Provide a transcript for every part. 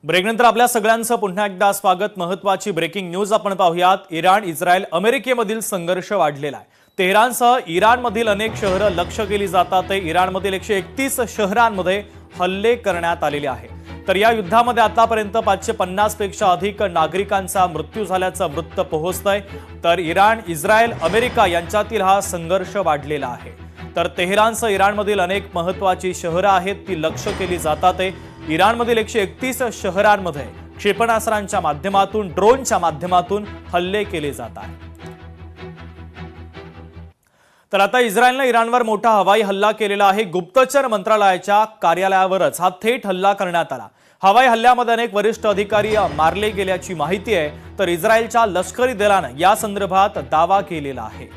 ब्रेकनंतर आपल्या सगळ्यांचं पुन्हा एकदा स्वागत। महत्त्वाची ब्रेकिंग न्यूज आपण पाहूयात। इराण इस्रायल अमेरिकेमधील संघर्ष वाढलेला आहे। तेहरानसह इराणमधील अनेक शहरं लक्ष्य केली जातात। इराणमधील 131 शहरांमध्ये हल्ले करण्यात आलेले आहेत। तर या युद्धामध्ये आतापर्यंत 550 पेक्षा अधिक नागरिकांचा मृत्यू झाल्याचं वृत्त पोहोचतंय। तर इराण इस्रायल अमेरिका यांच्यातील हा संघर्ष वाढलेला आहे। तर तेहरानसह इराणमधील अनेक महत्त्वाची शहरं आहेत ती लक्ष्य केली जातात। इराणमधील 131 शहरांमध्ये क्षेपणास्त्रांच्या माध्यमातून ड्रोनच्या माध्यमातून हल्ले केले जात आहेत। तर आता इस्रायलने इराणवर मोठा हवाई हल्ला केलेला आहे। गुप्तचर मंत्रालयाच्या कार्यालयावरच हा थेट हल्ला करण्यात आला। हवाई हल्ल्यामध्ये अनेक वरिष्ठ अधिकारी मारले गेल्याची माहिती आहे। तर इस्रायलच्या लष्करी दलाने या संदर्भात दावा केलेला आहे।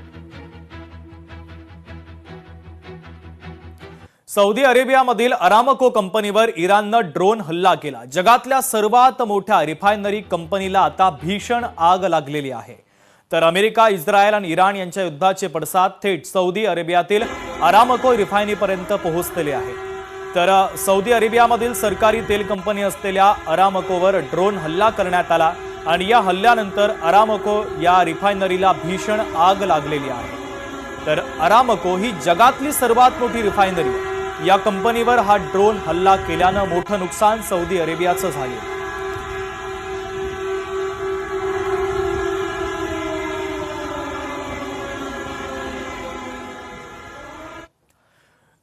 सौदी अरेबियामधील अरामको कंपनीवर इराणनं ड्रोन हल्ला केला। जगातल्या सर्वात मोठ्या रिफायनरी कंपनीला आता भीषण आग लागलेली आहे। तर अमेरिका, इस्रायल आणि इराण यांच्या युद्धाचे पडसाद थेट सौदी अरेबियातील अरामको रिफायनरीपर्यंत पोहोचलेले आहेत। तर सौदी अरेबियामधील सरकारी तेल कंपनी असलेल्या अरामकोवर ड्रोन हल्ला करण्यात आला आणि या हल्ल्यानंतर अरामको या रिफायनरीला भीषण आग लागलेली आहे। तर अरामको ही जगातली सर्वात मोठी रिफायनरी आहे। या कंपनीवर हा ड्रोन हल्ला केल्यानं मोठं नुकसान सौदी अरेबियाचं झाले।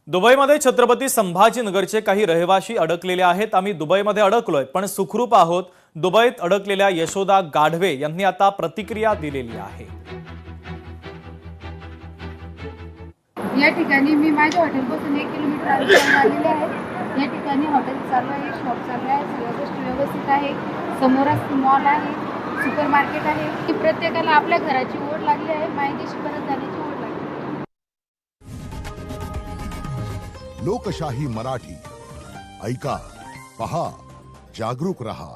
दुबईमध्ये छत्रपती संभाजीनगरचे काही रहिवासी अडकलेले आहेत। आम्ही दुबईमध्ये अडकलोय पण सुखरूप आहोत। दुबईत अडकलेल्या यशोदा गाढवे यांनी आता प्रतिक्रिया दिलेली आहे। या ठिकाणी मी माझ्या हॉटेलपासून 1 किलोमीटर अंतरावर आलेले आहे। या ठिकाणी हॉटेल चालू आहे, शॉप चालू आहे, सगळ्या गोष्टी व्यवस्थित आहे। समोरच मॉल आहे, सुपर मार्केट आहे। की प्रत्येकाला आपल्या घराची ओढ लागली आहे, मायदेशी परत जाण्याची ओढ लागली। लोकशाही मराठी ऐका, पहा, जागरूक रहा।